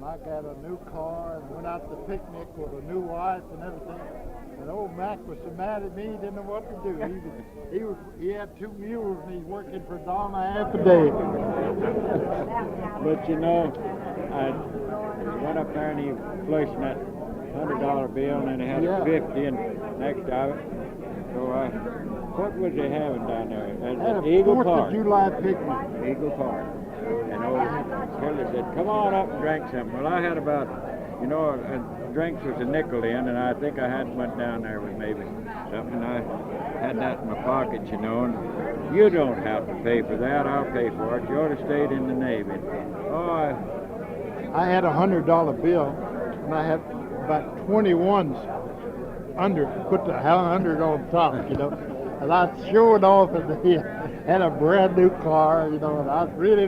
and I got a new car and went out to picnic with a new wife and everything. And old Mac was so mad at me, he didn't know what to do. He had 2 mules and he's working for $1.50 a day. But you know, I went up there and he flushed that $100 bill, and then he had a 50 and next to it. So what was they having down there? Had a Eagle 4th Park. of July picnic. Eagle Park. And old Kelly said, "Come on up and drink something." Well, I had about, you know, drinks was a nickel in, and I think I had went down there with maybe something. I had that in my pocket, you know. And you don't have to pay for that. I'll pay for it. You ought to stayed in the Navy. Oh, I had a $100 bill, and I had about 21s under, put the 100 on top, you know. And I showed off and he had a brand new car, you know, and I really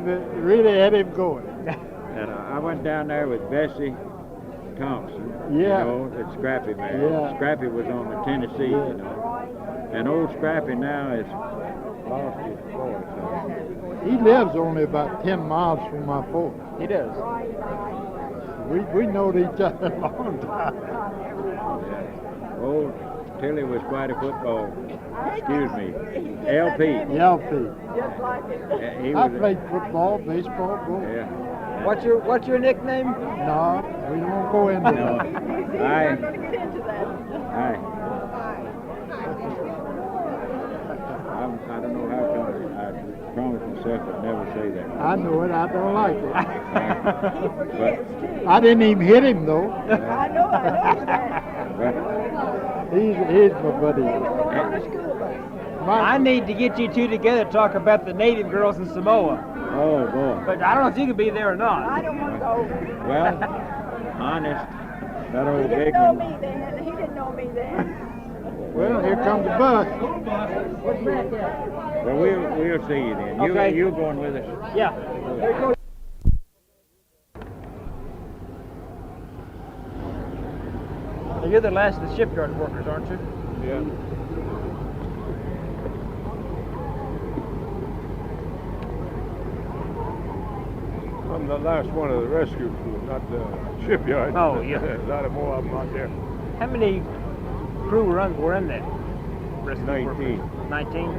had him going. And I went down there with Bessie Thompson, Yeah. you know, at Scrappy man. Yeah. Scrappy was on the Tennessee, you know. And old Scrappy now is lost his voice. He lives only about 10 miles from my fort. He does. We knowed each other a long time. Yeah. Old Tilly was quite a football, excuse me, LP. LP. He I was played football, baseball, both. yeah. What's your nickname? No, we won't go into No. that. I don't know how come. I promised myself I'd never say that. I know it, I don't like it. But I didn't even hit him though. I know that. but He's my buddy. I need to get you two together to talk about the native girls in Samoa. oh boy. But I don't know if you can be there or not. I don't want to go. Well, honest, that He old didn't big know one. me then. He didn't know me then. Well, here comes the bus. Well, we'll see you then. Okay. You going with us? Yeah. You're the last of the shipyard workers, aren't you? Yeah. I'm the last one of the rescue crew, not the shipyard. Oh, yeah. A lot of more of them out there. How many crew were in that? 19. 19?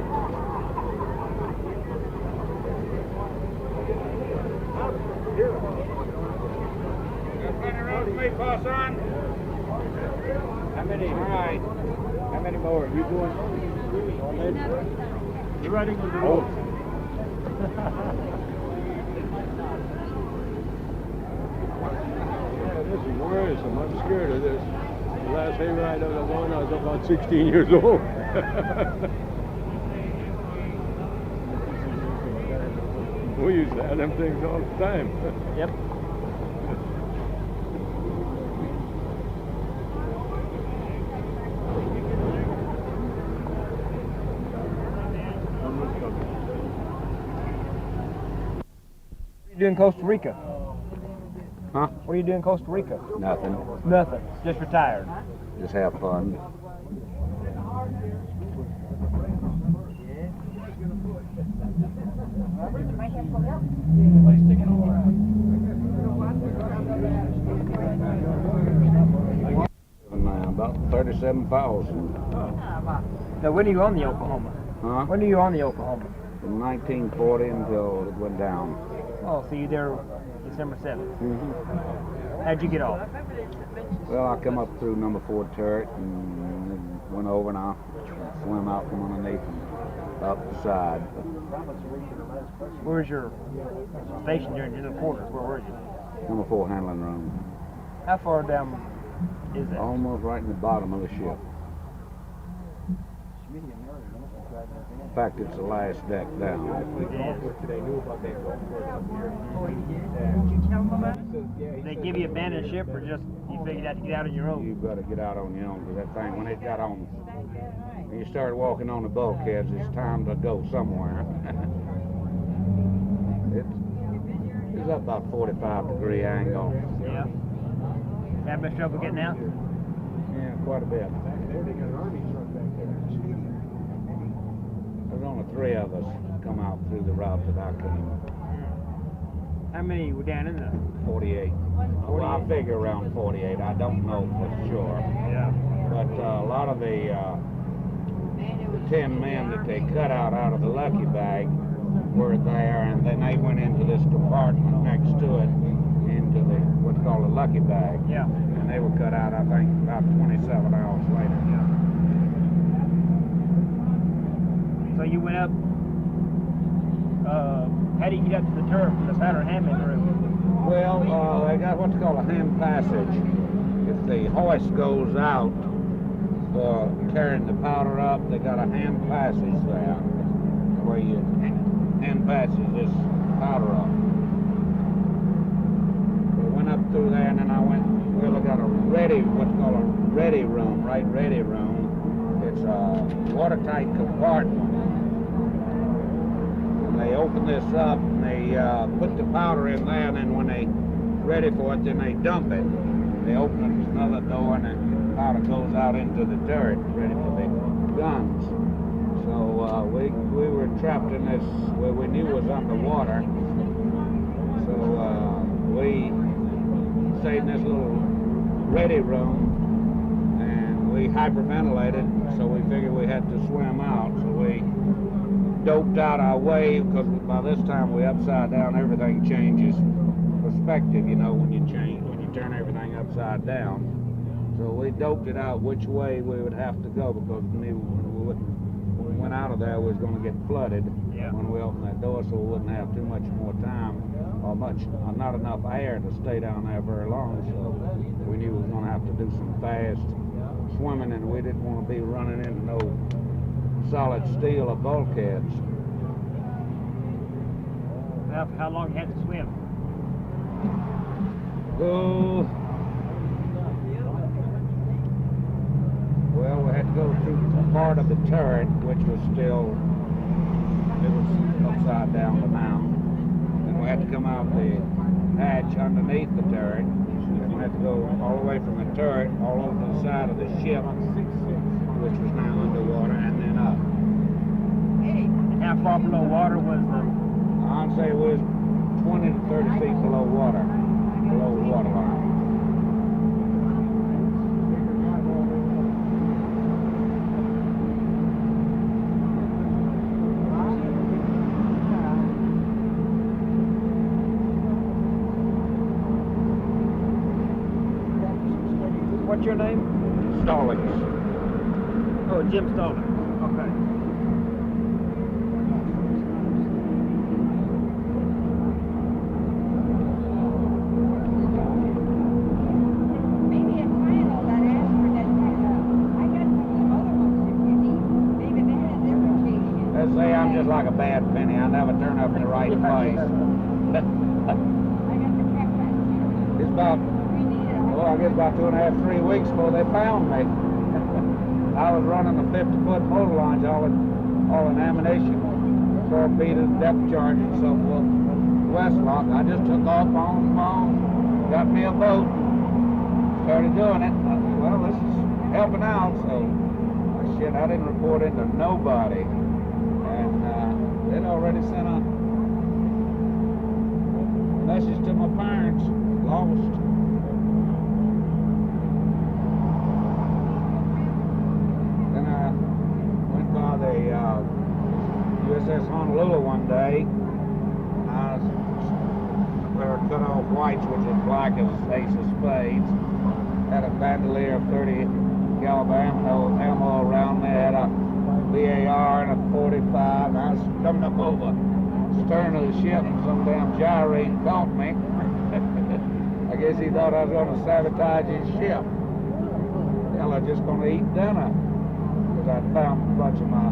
How many? All right. How many more? Are you going? You're riding on the Oh. Yeah, this is worrisome. I'm scared of this. The last hayride I was on, I was about 16 years old. We used to have them things all the time. Yep. What are you doing in Costa Rica? Huh? What are you doing in Costa Rica? Nothing. Nothing. Just retired. Just have fun. About 37,000. Now, when are you on the Oklahoma? Huh? When are you on the Oklahoma? From 1940 until it went down. Oh, so you're there December 7th. Mm-hmm. How'd you get off? Well, I come up through number 4 turret and then went over and I swam out from underneath and up the side. Where was your station during your quarters? Where were you? Number 4 handling room. How far down is that? Almost right in the bottom of the ship. In fact, it's the last deck down. They give you a abandoned ship, or just you figured out to get out on your own? You've got to get out on your own, because that thing, when it got on, when you started walking on the bulkheads, it's time to go somewhere. It's up about 45-degree angle. Yeah. Have much trouble getting out? Yeah, quite a bit. There's only 3 of us come out through the route that I came. How many were down in the? 48. Well, I figure around 48. I don't know for sure. Yeah. But a lot of the 10 men that they cut out of the lucky bag were there, and then they went into this compartment next to it, into the what's called a lucky bag. Yeah. And they were cut out, I think, about 27 hours later. Yeah. So you went up. How do you get up to the turret from the powder handling room? Well, they got what's called a hand passage. If the hoist goes out for carrying the powder up, they got a hand passage there where you hand passes this powder up. We went up through there, and then I went. Well, they got a ready, what's called a ready room, right? Ready room. It's a watertight compartment. They open this up and they put the powder in there, and then when they ready for it, then they dump it. They open up another door, and the powder goes out into the turret, ready for the guns. So we were trapped in this where we knew was underwater. So we stayed in this little ready room, and we hyperventilated. So we figured we had to swim out. So we doped out our way, because by this time we upside down, everything changes perspective, you know, when you turn everything upside down. So we doped it out which way we would have to go, because we knew when we went out of there we was going to get flooded. Yeah. When we opened that door, so we wouldn't have too much more time or not enough air to stay down there very long. So we knew we was going to have to do some fast swimming, and we didn't want to be running into no solid steel or bulkheads. How long you had to swim? Oh, well, we had to go through part of the turret, which was still, it was upside down the mound. Then we had to come out the hatch underneath the turret. Then we had to go all the way from the turret all over to the side of the ship, which was now underwater, and then up. And how far below water was the? I'd say it was 20 to 30 feet below water, below the water line. What's your name? Stallings. Oh, Jim Stallings. Okay. Maybe a final that answer that I got some other ones if you need. Maybe they had their rotation. Let's say I'm just like a bad penny. I never turn up in the right place. I got the check back. It's about, We need it. well, I guess about 2.5, 3 weeks before they found me. I was running a 50-foot motor launch, all in ammunition, torpedoes, depth charge, and so forth. Westlock. I just took off on, got me a boat, started doing it. I said, well, this is helping out, so shit, I didn't report into nobody. And they'd already sent a message to my parents, lost. Then I went by the USS Honolulu one day. We were cut off whites, which is black as ace of spades. Had a bandolier of 30 caliber ammo around me. Had a BAR and a 45. And I was coming up over the stern of the ship, and some damn gyrate caught me. I guess he thought I was going to sabotage his ship. Hell, I was just going to eat dinner, because I'd found a bunch of my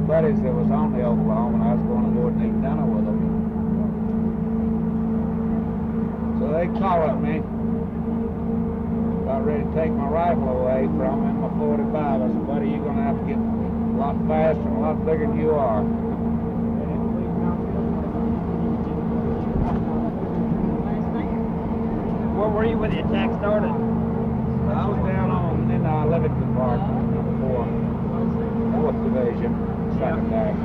buddies that was on the Oklahoma, and I was going to go and eat dinner with them. So they collared me, about ready to take my rifle away from him, my 45. I said, buddy, you're going to have to get a lot faster and a lot bigger than you are. Where were you when the attack started? I was down in the living compartment, number 4th Division, 2nd Act.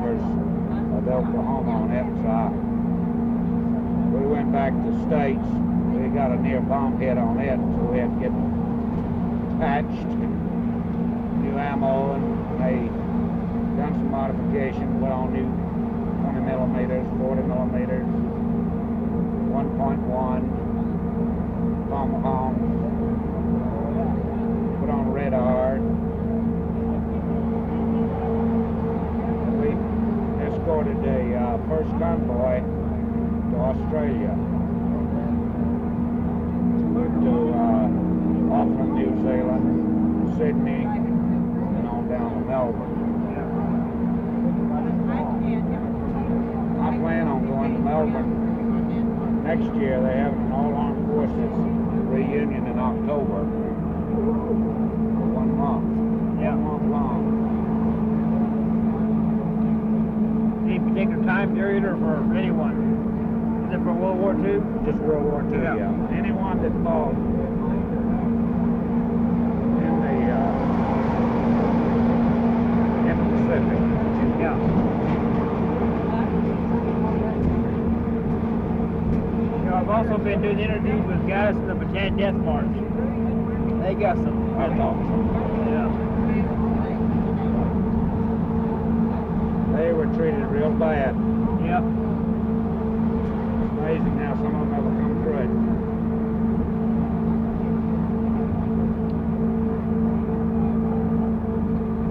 Survivors of Oklahoma on it, so we went back to States. We got a near bomb hit on it, so we had to get patched, new ammo, and they done some modification, put on new 20 millimeters, 40 millimeters, 1.1 tomahawk, put on radar. We escorted a first convoy to Australia, to Auckland, New Zealand, Sydney, and on down to Melbourne. I plan on going to Melbourne next year. They have an all-armed forces reunion in October for 1 month. Yeah. 1 month long. Any particular time period or for anyone? Is it for World War II? Just World War II, Yeah. yeah. Anyone that fought in the Pacific. Yeah. You know, I've also been doing interviews with guys in the Bataan Death March. They got some. That's awesome. Yeah. They were treated real bad. Yep. It's amazing how some of them ever come through it.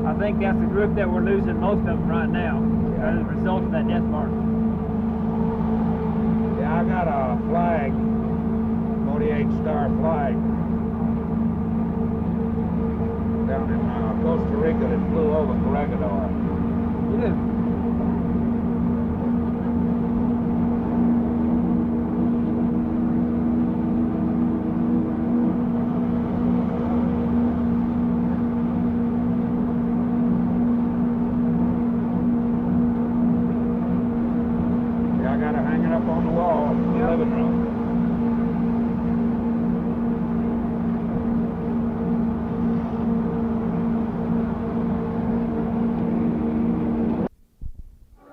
I think that's the group that we're losing most of them right now as a result of that death march. Yeah, I got a flag, 48-star flag, down in Costa Rica that flew over Corregidor. You do. Yeah, I got it hanging up on the wall in the living room.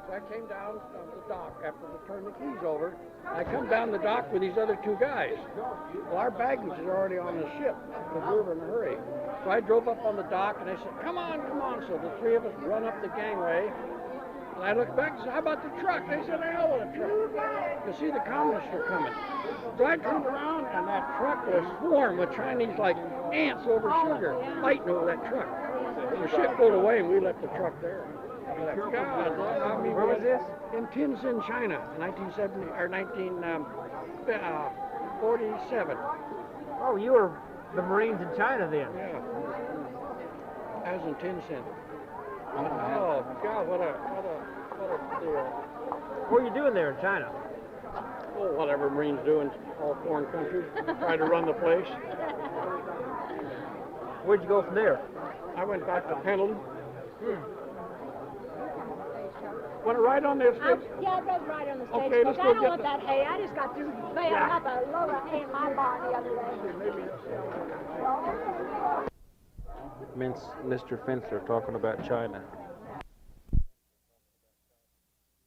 So I came down on the dock after we turned the keys over. I come down the dock with these other two guys. Well, our baggage is already on the ship because we were in a hurry. So I drove up on the dock and I said, come on, come on. So the three of us run up the gangway. And I looked back and said, how about the truck? They said, hell with a truck. You see, the communists are coming. So I turned around and that truck was swarmed with Chinese like ants over sugar, fighting over that truck. The ship pulled away and we left the truck there. Like, God, I mean, Where was this? in Tianjin, China, in 1970 or 1947. Oh, you were the Marines in China then. Yeah, I was in Tianjin. Oh God, what a deal! What were you doing there in China? Oh, whatever Marines do in all foreign countries, try to run the place. Where'd you go from there? I went back to Pendleton. Want to ride on this? Yeah, it goes right on the stage. Okay, let's I go don't get want that hay. I just got through bailing up a load of hay in my barn the other day. Mr. Fensler talking about China.